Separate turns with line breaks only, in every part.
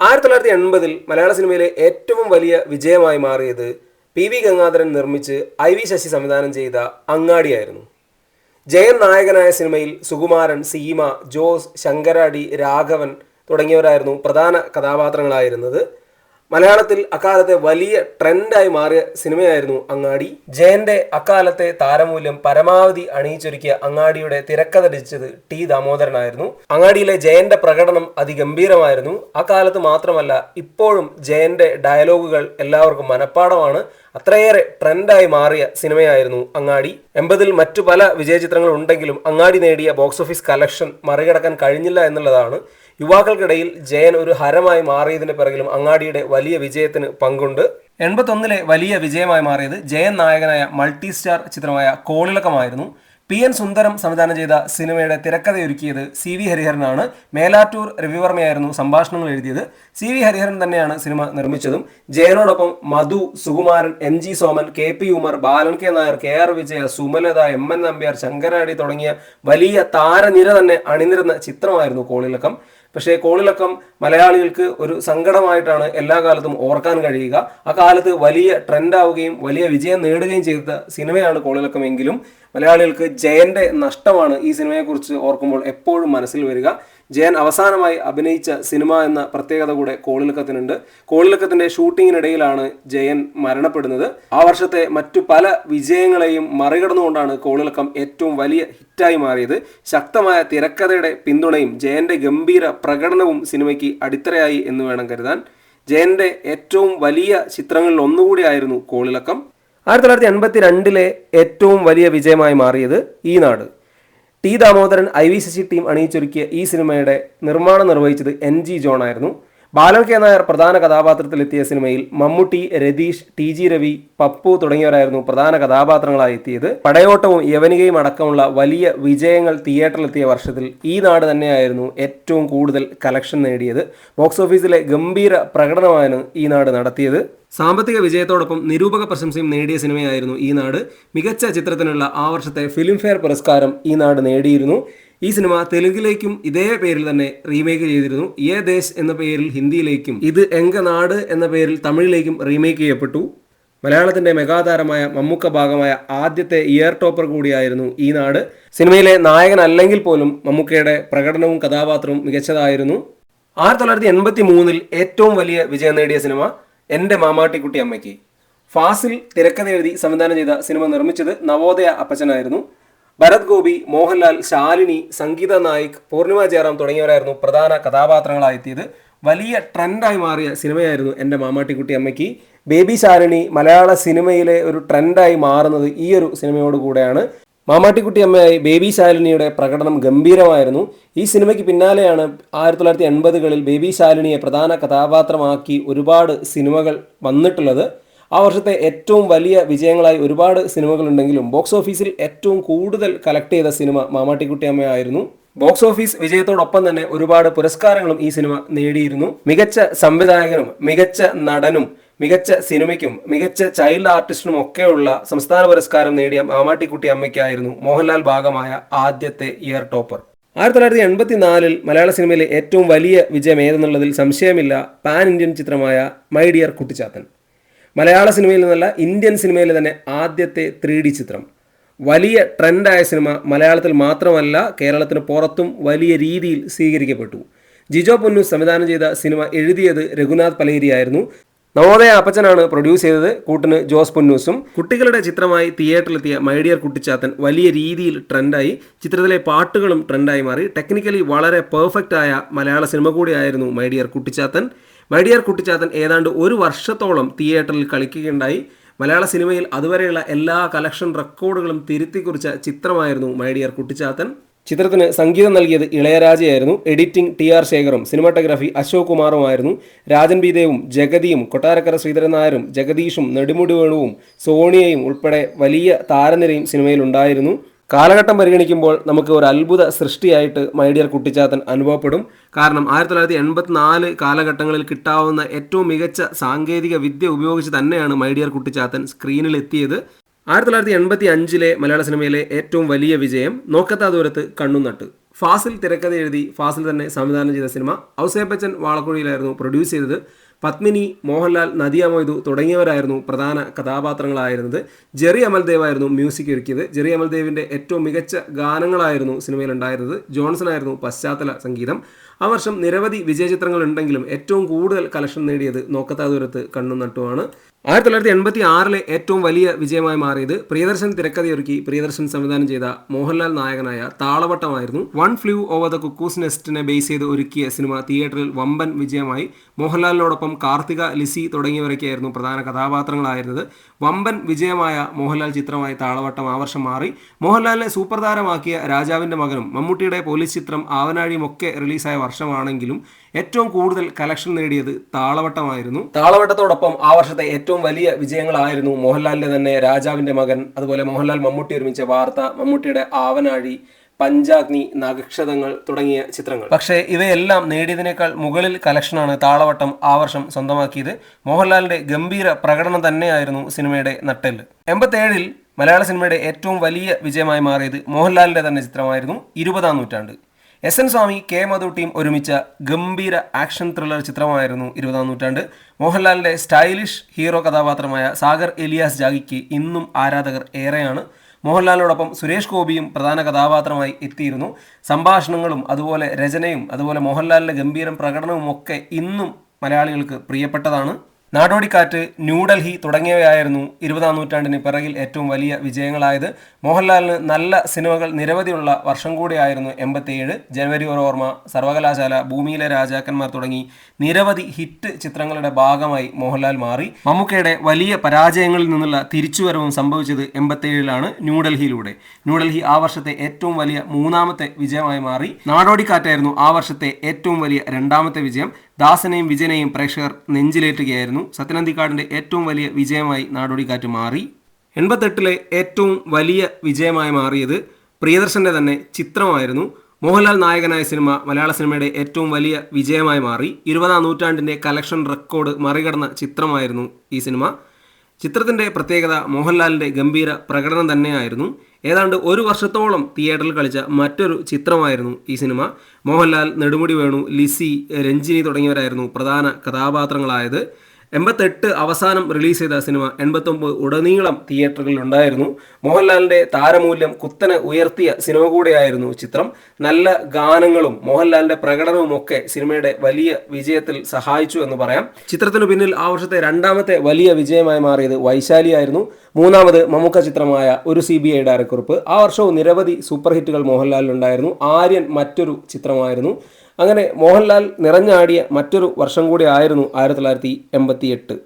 1980-ൽ മലയാള സിനിമയിലെ ഏറ്റവും വലിയ വിജയമായി മാറിയത് പി വി ഗംഗാധരൻ നിർമ്മിച്ച് ഐ വി ശശി സംവിധാനം ചെയ്ത അങ്ങാടിയായിരുന്നു. ജയൻ നായകനായ സിനിമയിൽ സുകുമാരൻ, സീമ, ജോസ്, ശങ്കരാടി, രാഘവൻ തുടങ്ങിയവരായിരുന്നു പ്രധാന കഥാപാത്രങ്ങളായിരുന്നത്. മലയാളത്തിൽ അക്കാലത്തെ വലിയ ട്രെൻഡായി മാറിയ സിനിമയായിരുന്നു അങ്ങാടി. ജയന്റെ അക്കാലത്തെ താരമൂല്യം പരമാവധി അണിയിച്ചൊരുക്കിയ അങ്ങാടിയുടെ തിരക്കഥ രചിച്ചത് ടി ദാമോദരനായിരുന്നു. അങ്ങാടിയിലെ ജയന്റെ പ്രകടനം അതിഗംഭീരമായിരുന്നു. അക്കാലത്ത് മാത്രമല്ല, ഇപ്പോഴും ജയന്റെ ഡയലോഗുകൾ എല്ലാവർക്കും മനഃപ്പാടമാണ്. അത്രയേറെ ട്രെൻഡായി മാറിയ സിനിമയായിരുന്നു അങ്ങാടി. 80-ൽ മറ്റു പല വിജയചിത്രങ്ങൾ ഉണ്ടെങ്കിലും അങ്ങാടി നേടിയ ബോക്സ് ഓഫീസ് കളക്ഷൻ മറികടക്കാൻ കഴിഞ്ഞില്ല എന്നുള്ളതാണ്. യുവാക്കൾക്കിടയിൽ ജയൻ ഒരു ഹരമായി മാറിയതിന് പിറകിലും അങ്ങാടിയുടെ വലിയ വിജയത്തിന് പങ്കുണ്ട്. 81-ലെ വലിയ വിജയമായി മാറിയത് ജയൻ നായകനായ മൾട്ടി സ്റ്റാർ ചിത്രമായ കോളിളക്കമായിരുന്നു. പി എൻ സുന്ദരം സംവിധാനം ചെയ്ത സിനിമയുടെ തിരക്കഥയൊരുക്കിയത് സി വി ഹരിഹരനാണ്. മേലാറ്റൂർ രവിവർമ്മയായിരുന്നു സംഭാഷണങ്ങൾ എഴുതിയത്. സി വി ഹരിഹരൻ തന്നെയാണ് സിനിമ നിർമ്മിച്ചതും. ജയനോടൊപ്പം Madhu, Sukumaran, M G Soman, K P Umar, Balan K Nair, K R Vijaya, Sumalatha, M N Nambiar, Sankaradi തുടങ്ങിയ വലിയ താരനിര തന്നെ അണിനിരുന്ന ചിത്രമായിരുന്നു കോളിളക്കം. പക്ഷേ കോളിളക്കം മലയാളികൾക്ക് ഒരു സങ്കടമായിട്ടാണ് എല്ലാ കാലത്തും ഓർക്കാൻ കഴിയുക. ആ കാലത്ത് വലിയ ട്രെൻഡാവുകയും വലിയ വിജയം നേടുകയും ചെയ്ത സിനിമയാണ് കോളിളക്കം. എങ്കിലും മലയാളികൾക്ക് ജയന്റെ നഷ്ടമാണ് ഈ സിനിമയെക്കുറിച്ച് ഓർക്കുമ്പോൾ എപ്പോഴും മനസ്സിൽ വരിക. ജയൻ അവസാനമായി അഭിനയിച്ച സിനിമ എന്ന പ്രത്യേകത കൂടെ കോളിളക്കത്തിനുണ്ട്. കോളിളക്കത്തിന്റെ ഷൂട്ടിങ്ങിനിടയിലാണ് ജയൻ മരണപ്പെടുന്നത്. ആ വർഷത്തെ മറ്റു പല വിജയങ്ങളെയും മറികടന്നുകൊണ്ടാണ് കോളിളക്കം ഏറ്റവും വലിയ ഹിറ്റായി മാറിയത്. ശക്തമായ തിരക്കഥയുടെ പിന്തുണയും ജയന്റെ ഗംഭീര പ്രകടനവും സിനിമയ്ക്ക് അടിത്തറയായി എന്ന് വേണം കരുതാൻ. ജയന്റെ ഏറ്റവും വലിയ ചിത്രങ്ങളിൽ ഒന്നുകൂടിയായിരുന്നു കോളിളക്കം. 1982-ലെ ഏറ്റവും വലിയ വിജയമായി മാറിയത് ഈ നാട്. T Damodaran, I V Sasi team അണിയിച്ചൊരുക്കിയ ഈ സിനിമയുടെ നിർമ്മാണം നിർവഹിച്ചത് എൻ ജി ജോൺ ആയിരുന്നു. ബാലൻ കെ നായർ പ്രധാന കഥാപാത്രത്തിലെത്തിയ സിനിമയിൽ മമ്മൂട്ടി, രതീഷ്, ടി ജി രവി, പപ്പു തുടങ്ങിയവരായിരുന്നു പ്രധാന കഥാപാത്രങ്ങളായി എത്തിയത്. പടയോട്ടവും യവനികയും അടക്കമുള്ള വലിയ വിജയങ്ങൾ തിയേറ്ററിലെത്തിയ വർഷത്തിൽ ഈ നാട് തന്നെയായിരുന്നു ഏറ്റവും കൂടുതൽ കളക്ഷൻ നേടിയത്. ബോക്സ് ഓഫീസിലെ ഗംഭീര പ്രകടനമാണ് ഈ നാട് നടത്തിയത്. സാമ്പത്തിക വിജയത്തോടൊപ്പം നിരൂപക പ്രശംസയും നേടിയ സിനിമയായിരുന്നു ഈ നാട്. മികച്ച ചിത്രത്തിനുള്ള ആ വർഷത്തെ ഫിലിം ഫെയർ പുരസ്കാരം ഈ നാട് നേടിയിരുന്നു. ഈ സിനിമ തെലുങ്കിലേക്കും ഇതേ പേരിൽ തന്നെ റീമേക്ക് ചെയ്തിരുന്നു. യേ ദേശ് എന്ന പേരിൽ ഹിന്ദിയിലേക്കും ഇത് എങ്ക നാട് എന്ന പേരിൽ തമിഴിലേക്കും റീമേക്ക് ചെയ്യപ്പെട്ടു. മലയാളത്തിന്റെ മെഗാതാരമായ മമ്മൂക്ക ഭാഗമായ ആദ്യത്തെ ഇയർ ടോപ്പർ കൂടിയായിരുന്നു ഈ നാട്. സിനിമയിലെ നായകനല്ലെങ്കിൽ പോലും മമ്മൂക്കയുടെ പ്രകടനവും കഥാപാത്രവും മികച്ചതായിരുന്നു. 1983-ൽ ഏറ്റവും വലിയ വിജയം നേടിയ സിനിമ എൻ്റെ മാമാട്ടിക്കുട്ടി അമ്മയ്ക്ക്. ഫാസിൽ തിരക്കഥ എഴുതി സംവിധാനം ചെയ്ത സിനിമ നിർമ്മിച്ചത് നവോദയ അപ്പച്ചനായിരുന്നു. ഭരത് ഗോപി, മോഹൻലാൽ, ശാലിനി, സംഗീത നായിക്, പൂർണിമ ജയറാം തുടങ്ങിയവരായിരുന്നു പ്രധാന കഥാപാത്രങ്ങളായെത്തിയത്. വലിയ ട്രെൻഡായി മാറിയ സിനിമയായിരുന്നു എൻ്റെ മാമാട്ടിക്കുട്ടി അമ്മയ്ക്ക്. ബേബി ശാലിനി മലയാള സിനിമയിലെ ഒരു ട്രെൻഡായി മാറുന്നത് ഈ ഒരു സിനിമയോടുകൂടെയാണ്. മാമാട്ടിക്കുട്ടി അമ്മയായി ബേബി ശാലിനിയുടെ പ്രകടനം ഗംഭീരമായിരുന്നു. ഈ സിനിമയ്ക്ക് പിന്നാലെയാണ് 1980-കളിൽ ബേബി ശാലിനിയെ പ്രധാന കഥാപാത്രമാക്കി ഒരുപാട് സിനിമകൾ വന്നിട്ടുള്ളത്. ആ വർഷത്തെ ഏറ്റവും വലിയ വിജയങ്ങളായി ഒരുപാട് സിനിമകളുണ്ടെങ്കിലും ബോക്സ് ഓഫീസിൽ ഏറ്റവും കൂടുതൽ കളക്ട് ചെയ്ത സിനിമ മാമാട്ടിക്കുട്ടി അമ്മയായിരുന്നു. ബോക്സ് ഓഫീസ് വിജയത്തോടൊപ്പം തന്നെ ഒരുപാട് പുരസ്കാരങ്ങളും ഈ സിനിമ നേടിയിരുന്നു. മികച്ച സംവിധായകനും മികച്ച നടനും മികച്ച സിനിമയ്ക്കും മികച്ച ചൈൽഡ് ആർട്ടിസ്റ്റിനും ഒക്കെയുള്ള സംസ്ഥാന പുരസ്കാരം നേടിയ മാമാട്ടിക്കുട്ടി അമ്മയ്ക്കായിരുന്നു മോഹൻലാൽ ഭാഗമായ ആദ്യത്തെ ഇയർ ടോപ്പർ. 1984-ൽ മലയാള സിനിമയിലെ ഏറ്റവും വലിയ വിജയം ഏതെന്നുള്ളതിൽ സംശയമില്ല. പാൻ ഇന്ത്യൻ ചിത്രമായ മൈ ഡിയർ കുട്ടിച്ചാത്തൻ. മലയാള സിനിമയിൽ നിന്നല്ല, ഇന്ത്യൻ സിനിമയിലെ തന്നെ ആദ്യത്തെ 3D ചിത്രം. വലിയ ട്രെൻഡായ സിനിമ മലയാളത്തിൽ മാത്രമല്ല കേരളത്തിന് പുറത്തും വലിയ രീതിയിൽ സ്വീകരിക്കപ്പെട്ടു. ജിജോ പൊന്നൂസ് സംവിധാനം ചെയ്ത സിനിമ എഴുതിയത് രഘുനാഥ് പലേരിയായിരുന്നു. നവോദയ അപ്പച്ചനാണ് പ്രൊഡ്യൂസ് ചെയ്തത്, കൂട്ടിന് ജോസ് പൊന്നൂസും. കുട്ടികളുടെ ചിത്രമായി തിയേറ്ററിലെത്തിയ മൈ ഡിയർ കുട്ടിച്ചാത്തൻ വലിയ രീതിയിൽ ട്രെൻഡായി. ചിത്രത്തിലെ പാട്ടുകളും ട്രെൻഡായി മാറി. ടെക്നിക്കലി വളരെ പെർഫെക്റ്റ് ആയ മലയാള സിനിമ കൂടിയായിരുന്നു my dear Kuttichathan. My dear Kuttichathan ഏതാണ്ട് ഒരു വർഷത്തോളം തിയേറ്ററിൽ കളിക്കുകയുണ്ടായി. മലയാള സിനിമയിൽ അതുവരെയുള്ള എല്ലാ കളക്ഷൻ റെക്കോർഡുകളും തിരുത്തിക്കുറിച്ച ചിത്രമായിരുന്നു മൈ ഡിയർ കുട്ടിച്ചാത്തൻ. ചിത്രത്തിന് സംഗീതം നൽകിയത് ഇളയരാജയായിരുന്നു. Editing T R. ശേഖറും സിനിമാറ്റോഗ്രാഫി അശോക് കുമാറുമായിരുന്നു. രാജൻ ബി ദേവും ജഗതിയും കൊട്ടാരക്കര ശ്രീധരൻ നായരും ജഗദീഷും നെടുമുടി വേണുവും സോണിയയും ഉൾപ്പെടെ വലിയ താരനിരയും സിനിമയിലുണ്ടായിരുന്നു. കാലഘട്ടം പരിഗണിക്കുമ്പോൾ നമുക്ക് ഒരു അത്ഭുത സൃഷ്ടിയായിട്ട് മൈ ഡിയർ കുട്ടിച്ചാത്തൻ അനുഭവപ്പെടും. കാരണം 1984 കാലഘട്ടങ്ങളിൽ കിട്ടാവുന്ന ഏറ്റവും മികച്ച സാങ്കേതിക വിദ്യ ഉപയോഗിച്ച് തന്നെയാണ് മൈ ഡിയർ കുട്ടിച്ചാത്തൻ സ്ക്രീനിലെത്തിയത്. 1985-ലെ മലയാള സിനിമയിലെ ഏറ്റവും വലിയ വിജയം നോക്കത്താ ദൂരത്ത് കണ്ണും നട്ട്. ഫാസിൽ തിരക്കഥ എഴുതി ഫാസിൽ തന്നെ സംവിധാനം ചെയ്ത സിനിമ. ഔസേപ്പ് ബച്ചൻ വാളക്കുഴിയിലായിരുന്നു പ്രൊഡ്യൂസ് ചെയ്തത്. പത്മിനി, മോഹൻലാൽ, നദിയ മൊയ്തു തുടങ്ങിയവരായിരുന്നു പ്രധാന കഥാപാത്രങ്ങളായിരുന്നത്. ജെറി അമൽദേവ് ആയിരുന്നു മ്യൂസിക് ഒരുക്കിയത്. ജെറി അമൽദേവിൻ്റെ ഏറ്റവും മികച്ച ഗാനങ്ങളായിരുന്നു സിനിമയിൽ ഉണ്ടായിരുന്നത്. ജോൺസൺ ആയിരുന്നു പശ്ചാത്തല സംഗീതം. ആ വർഷം നിരവധി വിജയചിത്രങ്ങൾ ഉണ്ടെങ്കിലും ഏറ്റവും കൂടുതൽ കളക്ഷൻ നേടിയത് നോക്കത്താ ദൂരത്ത് കണ്ണും നട്ടുമാണ്. 1986 ഏറ്റവും വലിയ വിജയമായി മാറിയത് പ്രിയദർശൻ തിരക്കഥയൊരുക്കി പ്രിയദർശൻ സംവിധാനം ചെയ്ത മോഹൻലാൽ നായകനായ താളവട്ടമായിരുന്നു. One flew over the cuckoo's നെസ്റ്റിനെ ബേസ് ചെയ്ത് ഒരുക്കിയ സിനിമ തിയേറ്ററിൽ വമ്പൻ വിജയമായി. മോഹൻലാലിനോടൊപ്പം കാർത്തിക, ലിസി തുടങ്ങിയവരൊക്കെയായിരുന്നു പ്രധാന കഥാപാത്രങ്ങളായിരുന്നത്. വമ്പൻ വിജയമായ മോഹൻലാൽ ചിത്രമായി താളവട്ടം ആ വർഷം മാറി. മോഹൻലാലിനെ സൂപ്പർ താരമാക്കിയ രാജാവിൻ്റെ മകനും മമ്മൂട്ടിയുടെ പോലീസ് ചിത്രം ആവനാഴിയും ഒക്കെ റിലീസായ വർഷമാണെങ്കിലും ഏറ്റവും കൂടുതൽ കളക്ഷൻ നേടിയത് താളവട്ടമായിരുന്നു. താളവട്ടത്തോടൊപ്പം ആ വർഷത്തെ ഏറ്റവും വലിയ വിജയങ്ങളായിരുന്നു മോഹൻലാലിന്റെ തന്നെ രാജാവിന്റെ മകൻ, അതുപോലെ മോഹൻലാൽ മമ്മൂട്ടി ഒരുമിച്ച വാർത്ത, മമ്മൂട്ടിയുടെ ആവനാഴി, പഞ്ചാഗ്നി, നക്ഷതങ്ങൾ തുടങ്ങിയ ചിത്രങ്ങൾ. പക്ഷേ ഇവയെല്ലാം നേടിയതിനേക്കാൾ മുകളിൽ കളക്ഷനാണ് താളവട്ടം ആ വർഷം സ്വന്തമാക്കിയത്. മോഹൻലാലിന്റെ ഗംഭീര പ്രകടനം തന്നെയായിരുന്നു സിനിമയുടെ നട്ടെല്ല്. 87 മലയാള സിനിമയുടെ ഏറ്റവും വലിയ വിജയമായി മാറിയത് മോഹൻലാലിന്റെ തന്നെ ചിത്രമായിരുന്നു 20-ാം നൂറ്റാണ്ട്. SN സ്വാമി, K മധു ടീം ഒരുമിച്ച ഗംഭീര ആക്ഷൻ ത്രില്ലർ ചിത്രമായിരുന്നു 20-ാം നൂറ്റാണ്ട്. മോഹൻലാലിന്റെ സ്റ്റൈലിഷ് ഹീറോ കഥാപാത്രമായ സാഗർ എലിയാസ് ജാഗിക്ക് ഇന്നും ആരാധകർ ഏറെയാണ്. മോഹൻലാലിനോടൊപ്പം സുരേഷ് ഗോപിയും പ്രധാന കഥാപാത്രമായി എത്തിയിരുന്നു. സംഭാഷണങ്ങളും അതുപോലെ രചനയും അതുപോലെ മോഹൻലാലിന്റെ ഗംഭീരം പ്രകടനവും ഒക്കെ ഇന്നും മലയാളികൾക്ക് പ്രിയപ്പെട്ടതാണ്. നാടോടിക്കാറ്റ്, ന്യൂഡൽഹി തുടങ്ങിയവയായിരുന്നു 20-ാം നൂറ്റാണ്ടിന് പിറകിൽ ഏറ്റവും വലിയ വിജയങ്ങളായത്. മോഹൻലാലിന് നല്ല സിനിമകൾ നിരവധിയുള്ള വർഷം കൂടിയായിരുന്നു 87. ജനുവരി ഒരു ഓർമ്മ, സർവകലാശാല, ഭൂമിയിലെ രാജാക്കന്മാർ തുടങ്ങി നിരവധി ഹിറ്റ് ചിത്രങ്ങളുടെ ഭാഗമായി മോഹൻലാൽ മാറി. മമ്മൂക്കയുടെ വലിയ പരാജയങ്ങളിൽ നിന്നുള്ള തിരിച്ചുവരവും സംഭവിച്ചത് 87-ലാണ് ന്യൂഡൽഹിയിലൂടെ. ന്യൂഡൽഹി ആ വർഷത്തെ ഏറ്റവും വലിയ 3ാമത്തെ വിജയമായി മാറി. നാടോടിക്കാറ്റായിരുന്നു ആ വർഷത്തെ ഏറ്റവും വലിയ 2ാമത്തെ വിജയം. ദാസനെയും വിജയനെയും പ്രേക്ഷകർ നെഞ്ചിലേറ്റുകയായിരുന്നു. സത്യനന്ദിക്കാടിൻ്റെ ഏറ്റവും വലിയ വിജയമായി നാടോടിക്കാറ്റ് മാറി. 88 ഏറ്റവും വലിയ വിജയമായി മാറിയത് പ്രിയദർശൻ്റെ തന്നെ ചിത്രമായിരുന്നു. മോഹൻലാൽ നായകനായ സിനിമ മലയാള സിനിമയുടെ ഏറ്റവും വലിയ വിജയമായി മാറി. 20-ാം നൂറ്റാണ്ടിൻ്റെ കളക്ഷൻ റെക്കോർഡ് മറികടന്ന ചിത്രമായിരുന്നു ഈ സിനിമ. ചിത്രത്തിൻ്റെ പ്രത്യേകത മോഹൻലാലിൻ്റെ ഗംഭീര പ്രകടനം തന്നെയായിരുന്നു. ഏതാണ്ട് ഒരു വർഷത്തോളം തിയേറ്ററിൽ കളിച്ച മറ്റൊരു ചിത്രമായിരുന്നു ഈ സിനിമ. മോഹൻലാൽ, നെടുമുടി വേണു, ലിസി, രഞ്ജിനി തുടങ്ങിയവരായിരുന്നു പ്രധാന കഥാപാത്രങ്ങളായത്. 88 അവസാനം റിലീസ് ചെയ്ത സിനിമ 89 ഉടനീളം തിയേറ്ററുകളിൽ ഉണ്ടായിരുന്നു. മോഹൻലാലിൻ്റെ താരമൂല്യം കുത്തനെ ഉയർത്തിയ സിനിമ കൂടെയായിരുന്നു ചിത്രം. നല്ല ഗാനങ്ങളും മോഹൻലാലിൻ്റെ പ്രകടനവും ഒക്കെ സിനിമയുടെ വലിയ വിജയത്തിൽ സഹായിച്ചു എന്ന് പറയാം. ചിത്രത്തിനു പിന്നിൽ ആ വർഷത്തെ 2ാമത്തെ വലിയ വിജയമായി മാറിയത് വൈശാലി ആയിരുന്നു. 3ാമത് മമ്മൂക്ക ചിത്രമായ ഒരു CBI ഡയറക്കുറിപ്പ്. ആ വർഷവും നിരവധി സൂപ്പർ ഹിറ്റുകൾ മോഹൻലാലിനുണ്ടായിരുന്നു. ആര്യൻ മറ്റൊരു ചിത്രമായിരുന്നു. അങ്ങനെ മോഹൻലാൽ നിറഞ്ഞാടിയ മറ്റൊരു വർഷം കൂടി ആയിരുന്നു 1988.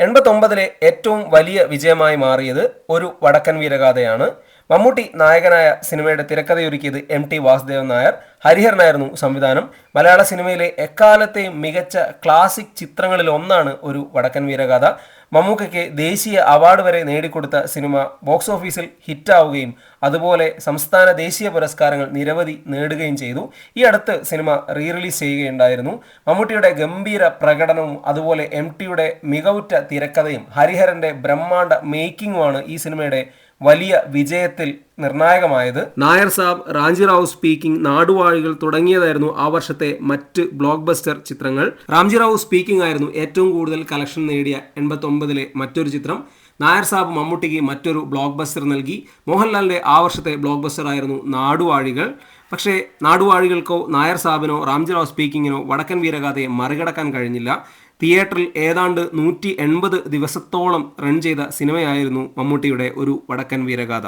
89 ഏറ്റവും വലിയ വിജയമായി മാറിയത് ഒരു വടക്കൻ വീരഗാഥയാണ്. മമ്മൂട്ടി നായകനായ സിനിമയുടെ തിരക്കഥയൊരുക്കിയത് MT വാസുദേവൻ നായർ. ഹരിഹരനായിരുന്നു സംവിധാനം. മലയാള സിനിമയിലെ എക്കാലത്തെയും മികച്ച ക്ലാസിക് ചിത്രങ്ങളിൽ ഒന്നാണ് ഒരു വടക്കൻ വീരഗാഥ. മമ്മൂക്കയ്ക്ക് ദേശീയ അവാർഡ് വരെ നേടിക്കൊടുത്ത സിനിമ ബോക്സ് ഓഫീസിൽ ഹിറ്റാവുകയും അതുപോലെ സംസ്ഥാന ദേശീയ പുരസ്കാരങ്ങൾ നിരവധി നേടുകയും ചെയ്തു. ഈ അടുത്ത് സിനിമ റിലീസ് ചെയ്യുകയുണ്ടായിരുന്നു. മമ്മൂട്ടിയുടെ ഗംഭീര പ്രകടനവും അതുപോലെ MTയുടെ മികവുറ്റ തിരക്കഥയും ഹരിഹരൻ്റെ ബ്രഹ്മാണ്ഡ മേക്കിങ്ങുമാണ് ഈ സിനിമയുടെ വലിയ വിജയത്തിൽ നിർണായകമായത്. നായർ സാബ്, റാംജി റാവു സ്പീക്കിംഗ്, നാടുവാഴികൾ തുടങ്ങിയതായിരുന്നു ആ വർഷത്തെ മറ്റ് ബ്ലോക്ക് ബസ്റ്റർ ചിത്രങ്ങൾ. റാംജി റാവു സ്പീക്കിംഗ് ആയിരുന്നു ഏറ്റവും കൂടുതൽ കളക്ഷൻ നേടിയ 89 മറ്റൊരു ചിത്രം. നായർ സാബ് മമ്മൂട്ടിക്ക് മറ്റൊരു ബ്ലോക്ക് ബസ്റ്റർ നൽകി. മോഹൻലാലിൻ്റെ ആ വർഷത്തെ ബ്ലോക്ക് ബസ്റ്റർ ആയിരുന്നു നാടുവാഴികൾ. പക്ഷേ നാടുവാഴികൾക്കോ നായർ സാബിനോ റാംജി റാവു സ്പീക്കിങ്ങിനോ വടക്കൻ വീരഗാഥയെ മറികടക്കാൻ കഴിഞ്ഞില്ല. തിയേറ്ററിൽ ഏതാണ്ട് 180 ദിവസത്തോളം റൺ ചെയ്ത സിനിമയായിരുന്നു മമ്മൂട്ടിയുടെ ഒരു വടക്കൻ വീരഗാഥ.